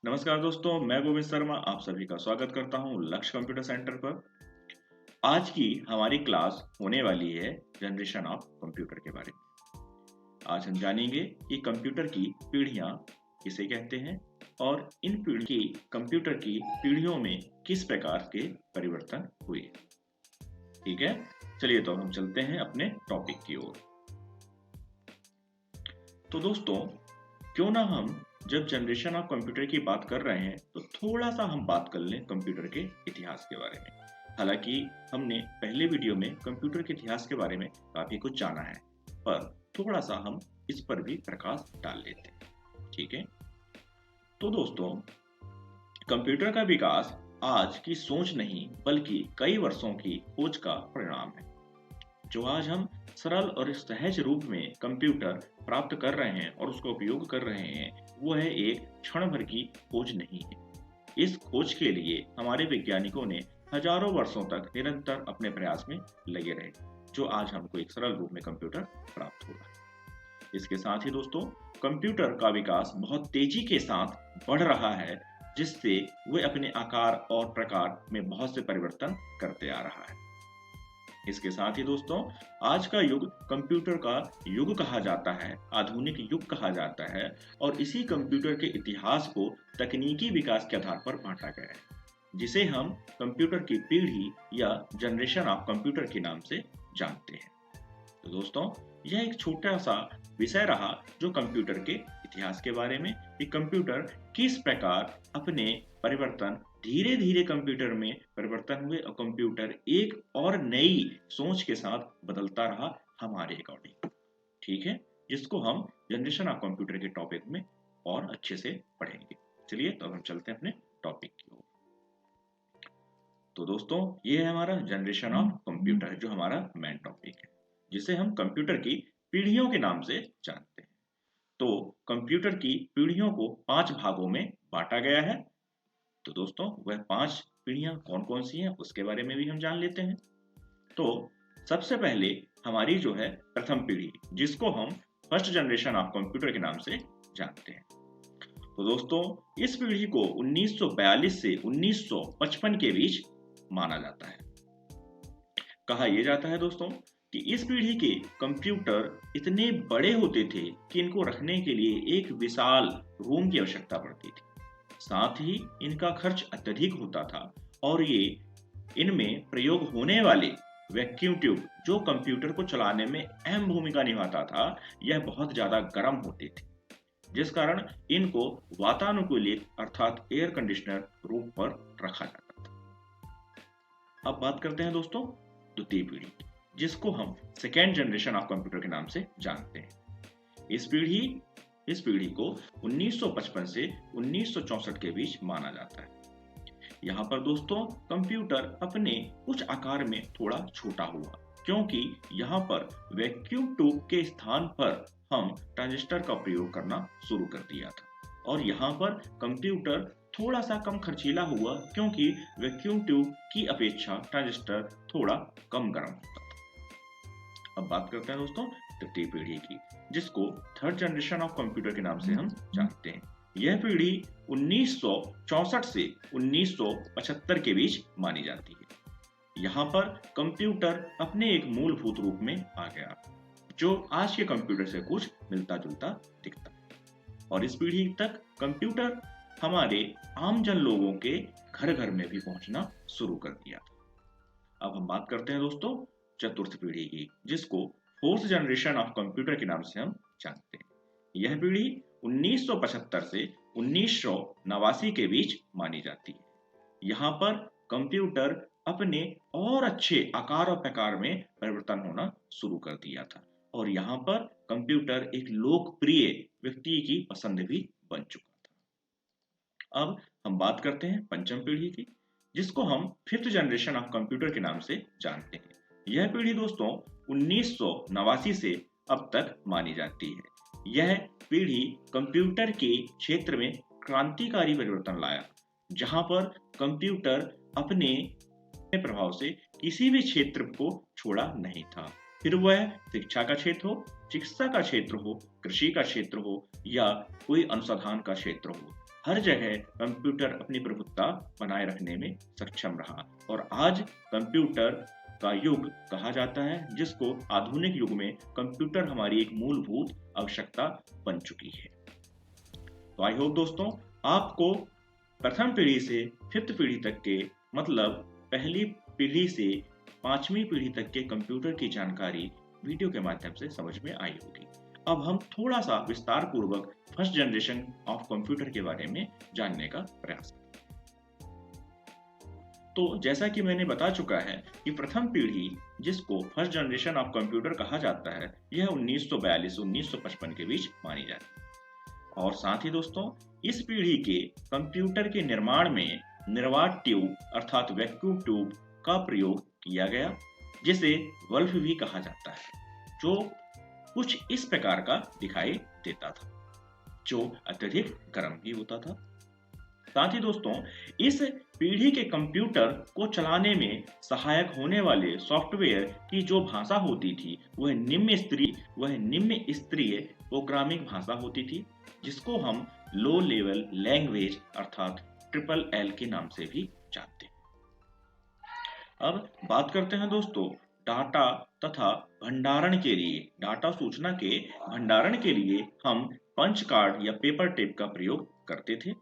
नमस्कार दोस्तों, मैं गोविंद शर्मा आप सभी का स्वागत करता हूं लक्ष्य कंप्यूटर सेंटर पर। आज की हमारी क्लास होने वाली है जनरेशन ऑफ कंप्यूटर के बारे में। आज हम जानेंगे कि कंप्यूटर की पीढ़ियां किसे कहते हैं और इन पीढ़ी की कंप्यूटर की पीढ़ियों में किस प्रकार के परिवर्तन हुए। ठीक है, चलिए तो हम चलते हैं अपने टॉपिक की ओर। तो दोस्तों, क्यों ना हम जब जनरेशन ऑफ कंप्यूटर की बात कर रहे हैं तो थोड़ा सा हम बात कर लें कंप्यूटर के इतिहास के बारे में। हालांकि हमने पहले वीडियो में कंप्यूटर के इतिहास के बारे में काफी कुछ जाना है, पर थोड़ा सा हम इस पर भी प्रकाश डाल लेते हैं। ठीक है, तो दोस्तों, कंप्यूटर का विकास आज की सोच नहीं बल्कि कई वर्षों की खोज का परिणाम है। जो आज हम सरल और सहज रूप में कंप्यूटर प्राप्त कर रहे हैं और उसका उपयोग कर रहे हैं, वो है एक क्षण भर की खोज नहीं है। इस खोज के लिए हमारे वैज्ञानिकों ने हजारों वर्षों तक निरंतर अपने प्रयास में लगे रहे, जो आज हमको एक सरल रूप में कंप्यूटर प्राप्त हुआ। इसके साथ ही दोस्तों, कंप्यूटर का विकास बहुत तेजी के साथ बढ़ रहा है, जिससे वे अपने आकार और प्रकार में बहुत से परिवर्तन करते आ रहा है। इसके साथ ही दोस्तों, आज का युग कंप्यूटर का युग कहा जाता है, आधुनिक युग कहा जाता है और इसी कंप्यूटर के इतिहास को तकनीकी विकास के आधार पर बांटा गया है, जिसे हम कंप्यूटर की पीढ़ी या जनरेशन ऑफ कंप्यूटर के नाम से जानते हैं। तो दोस्तों, यह एक छोटा सा विषय रहा जो कंप्यूटर के इतिहास के बारे में, कि कंप्यूटर किस प्रकार अपने परिवर्तन धीरे धीरे कंप्यूटर में परिवर्तन हुए और कंप्यूटर एक और नई सोच के साथ बदलता रहा हमारे अकॉर्डिंग। ठीक है, जिसको हम जनरेशन ऑफ कंप्यूटर के टॉपिक में और अच्छे से पढ़ेंगे। चलिए तो अब हम चलते हैं अपने टॉपिक की ओर। तो दोस्तों, ये है हमारा जनरेशन ऑफ कंप्यूटर, जो हमारा मेन टॉपिक है, जिसे हम कंप्यूटर की पीढ़ियों के नाम से जानते हैं। तो कंप्यूटर की पीढ़ियों को 5 भागों में बांटा गया है। तो दोस्तों, वह 5 पीढ़ियां कौन कौन सी हैं उसके बारे में भी हम जान लेते हैं। तो सबसे पहले हमारी जो है प्रथम पीढ़ी, जिसको हम फर्स्ट जनरेशन ऑफ कंप्यूटर के नाम से जानते हैं। तो दोस्तों, इस पीढ़ी को 1942 से 1955 के बीच माना जाता है। कहा यह जाता है दोस्तों कि इस पीढ़ी के कंप्यूटर इतने बड़े होते थे कि इनको रखने के लिए एक विशाल रूम की आवश्यकता पड़ती थी। साथ ही इनका खर्च अत्यधिक होता था और ये इनमें प्रयोग होने वाले वैक्यूम ट्यूब, जो कंप्यूटर को चलाने में अहम भूमिका निभाता था, यह बहुत ज्यादा गर्म होते थे, जिस कारण इनको वातानुकूलित अर्थात एयर कंडीशनर रूप पर रखा जाता था। अब बात करते हैं दोस्तों द्वितीय पीढ़ी, जिसको हम सेकेंड जनरेशन ऑफ कंप्यूटर के नाम से जानते हैं। इस पीढ़ी को 1955 से 1964 के बीच माना जाता है। यहाँ पर दोस्तों, कंप्यूटर अपने कुछ आकार में थोड़ा छोटा हुआ, क्योंकि यहाँ पर वैक्यूम ट्यूब के स्थान पर हम ट्रांजिस्टर का प्रयोग करना शुरू कर दिया था और यहाँ पर कंप्यूटर थोड़ा सा कम खर्चीला हुआ, क्योंकि वैक्यूम ट्यूब की अपेक्षा ट्रांजिस्टर थोड़ा कम गर्म होता था। अब बात करते हैं दोस्तों तृतीय पीढ़ी की, जिसको थर्ड जनरेशन ऑफ कंप्यूटर के नाम से हम जानते हैं। यह पीढ़ी 1964 से 1975 के बीच मानी जाती है। यहाँ पर कंप्यूटर अपने एक मूलभूत रूप में आ गया, जो आज के कंप्यूटर से कुछ मिलता जुलता दिखता है और इस पीढ़ी तक कंप्यूटर हमारे आम जन लोगों के घर घर में भी पहुंचना शुरू कर दिया था। अब हम बात करते हैं दोस्तों चतुर्थ पीढ़ी की, जिसको फोर्थ जनरेशन ऑफ कंप्यूटर के नाम से हम जानते हैं। यह पीढ़ी 1975 से 1989 के बीच मानी जाती है। यहाँ पर कंप्यूटर अपने और अच्छे आकार और प्रकार में परिवर्तन होना शुरू कर दिया था और यहाँ पर कंप्यूटर एक लोकप्रिय व्यक्ति की पसंद भी बन चुका था। अब हम बात करते हैं पंचम पीढ़ी की, जिसको हम फिफ्थ जनरेशन ऑफ कंप्यूटर के नाम से जानते हैं। यह पीढ़ी दोस्तों 1989 से अब तक मानी जाती है। यह पीढ़ी कंप्यूटर के क्षेत्र में क्रांतिकारी परिवर्तन लाया, जहां पर कंप्यूटर अपने प्रभाव से किसी भी क्षेत्र को छोड़ा नहीं था फिर वह शिक्षा का क्षेत्र हो, चिकित्सा का क्षेत्र हो, कृषि का क्षेत्र हो या कोई अनुसंधान का क्षेत्र हो, हर जगह कंप्यूटर अपनी प्रभुत्ता बनाए रखने में सक्षम रहा और आज कंप्यूटर का युग कहा जाता है, जिसको आधुनिक युग में कंप्यूटर हमारी एक मूलभूत आवश्यकता बन चुकी है। तो आई होप दोस्तों आपको प्रथम पीढ़ी से फिफ्थ पीढ़ी तक के मतलब पहली पीढ़ी से पांचवी पीढ़ी तक के कंप्यूटर की जानकारी वीडियो के माध्यम से समझ में आई होगी। अब हम थोड़ा सा विस्तार पूर्वक फर्स्ट जनरेशन ऑफ कंप्यूटर के बारे में जानने का प्रयास करें। तो जैसा कि मैंने बता चुका है कि प्रथम पीढ़ी जिसको फर्स्ट जनरेशन ऑफ कंप्यूटर कहा जाता है, यह 1942-1955 के बीच मानी जाती है। और साथ ही दोस्तों इस पीढ़ी के कंप्यूटर के निर्माण में निर्वात ट्यूब अर्थात वैक्यूम ट्यूब का प्रयोग किया गया, जिसे वल्फ भी कहा जाता है, जो कुछ इस प्रकार का दिखाई देता था, जो अत्यधिक गर्म भी होता था। साथ ही दोस्तों इस पीढ़ी के कंप्यूटर को चलाने में सहायक होने वाले सॉफ्टवेयर की जो भाषा होती थी वह निम्न स्तरीय प्रोग्रामिंग भाषा होती थी, जिसको हम लो लेवल लैंग्वेज अर्थात ट्रिपल एल के नाम से भी जानते हैं। अब बात करते हैं दोस्तों डाटा तथा भंडारण के लिए, डाटा सूचना के भंडारण के लिए हम पंच कार्ड या पेपर टेप का प्रयोग करते थे,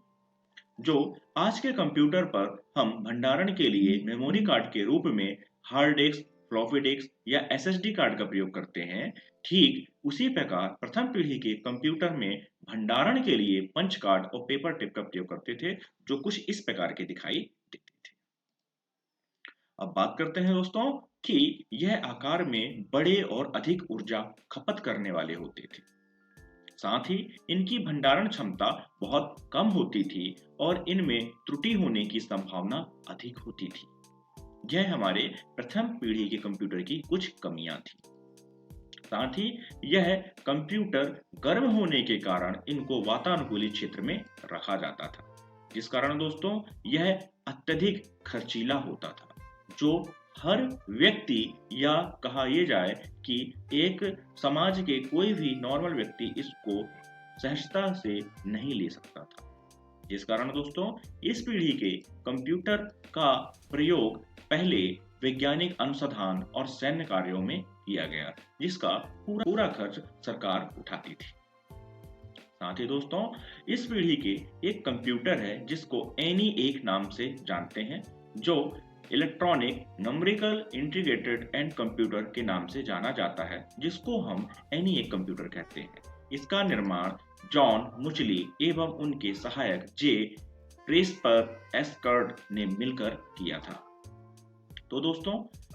जो आज के कंप्यूटर पर हम भंडारण के लिए मेमोरी कार्ड के रूप में हार्ड डिस्क, फ्लॉपी डिस्क या एसएसडी कार्ड का प्रयोग करते हैं। ठीक उसी प्रकार प्रथम पीढ़ी के कंप्यूटर में भंडारण के लिए पंच कार्ड और पेपर टेप का प्रयोग करते थे, जो कुछ इस प्रकार के दिखाई देते थे। अब बात करते हैं दोस्तों कि यह आकार में बड़े और अधिक ऊर्जा खपत करने वाले होते थे। साथ ही इनकी भंडारण क्षमता बहुत कम होती थी और इनमें त्रुटि होने की संभावना अधिक होती थी। यह हमारे प्रथम पीढ़ी के कंप्यूटर की कुछ कमियां थी। साथ ही यह कंप्यूटर गर्म होने के कारण इनको वातानुकूलित क्षेत्र में रखा जाता था, जिस कारण दोस्तों यह अत्यधिक खर्चीला होता था, जो हर व्यक्ति या कहा यह जाए कि एक समाज के कोई भी नॉर्मल व्यक्ति इसको सहजता से नहीं ले सकता था। जिस कारण दोस्तों इस पीढ़ी के कंप्यूटर का प्रयोग पहले वैज्ञानिक अनुसंधान और सैन्य कार्यों में किया गया, जिसका पूरा खर्च सरकार उठाती थी। साथ ही दोस्तों इस पीढ़ी के एक कंप्यूटर है जिसको ENIAC नाम से जानते हैं, जो electronic numerical integrated and computer के नाम से जाना जाता है, जिसको हम ENIAC कंप्यूटर कहते हैं। इसका निर्माण जॉन मुचली एवं उनके सहायक जे प्रेस्पर एस्कर्ड ने मिलकर किया था। तो दोस्तों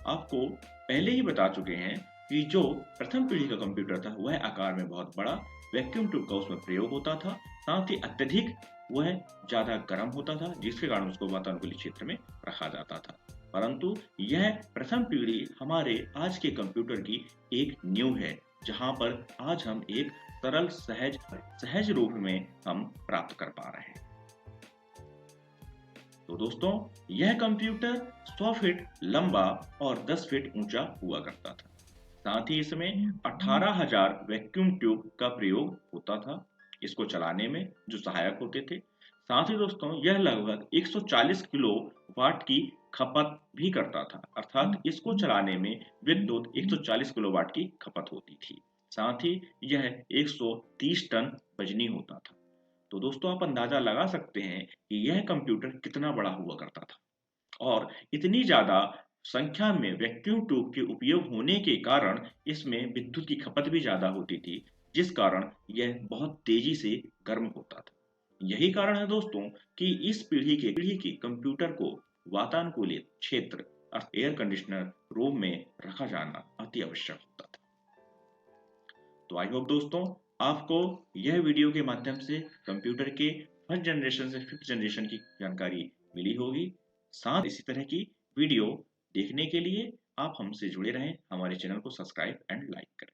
आपको पहले ही बता चुके हैं कि जो प्रथम पीढ़ी का कंप्यूटर था वह आकार में बहुत बड़ा, वैक्यूम ट्यूब का उसमें प्रयोग होता था, साथ ही अत्यधिक वह ज्यादा गर्म होता था, जिसके कारण उसको वातानुकूलित क्षेत्र में रखा जाता था। परंतु यह प्रथम पीढ़ी हमारे आज के कंप्यूटर की एक नींव है, जहां पर आज हम एक सरल सहज रूप में हम प्राप्त कर पा रहे हैं। तो दोस्तों यह कंप्यूटर 100 फीट लंबा और 10 फीट ऊंचा हुआ करता था। साथ ही इसमें 18,000 वैक्यूम ट्यूब का प्रयोग होता था इसको चलाने में, जो सहायक होते थे। साथ ही दोस्तों यह लगभग 140 किलो वाट की खपत भी करता था, अर्थात इसको चलाने में विद्युत 140 किलो वाट की खपत होती थी। साथ ही यह 130 टन वजनी होता था। तो दोस्तों आप अंदाजा लगा सकते हैं कि यह कंप्यूटर कितना बड़ा हुआ करता था, और इतनी ज्यादा संख्या में वैक्यूम ट्यूब के उपयोग होने के कारण इसमें विद्युत की खपत भी ज्यादा होती थी, जिस कारण यह बहुत तेजी से गर्म होता था। यही कारण है दोस्तों कि इस पीढ़ी के कंप्यूटर को वातानुकूलित क्षेत्र एयर कंडीशनर रूम में रखा जाना अति आवश्यक होता था। तो आई होप दोस्तों आपको यह वीडियो के माध्यम से कंप्यूटर के फर्स्ट जनरेशन से फिफ्थ जनरेशन की जानकारी मिली होगी। साथ इसी तरह की वीडियो देखने के लिए आप हमसे जुड़े रहें, हमारे चैनल को सब्सक्राइब एंड लाइक करें।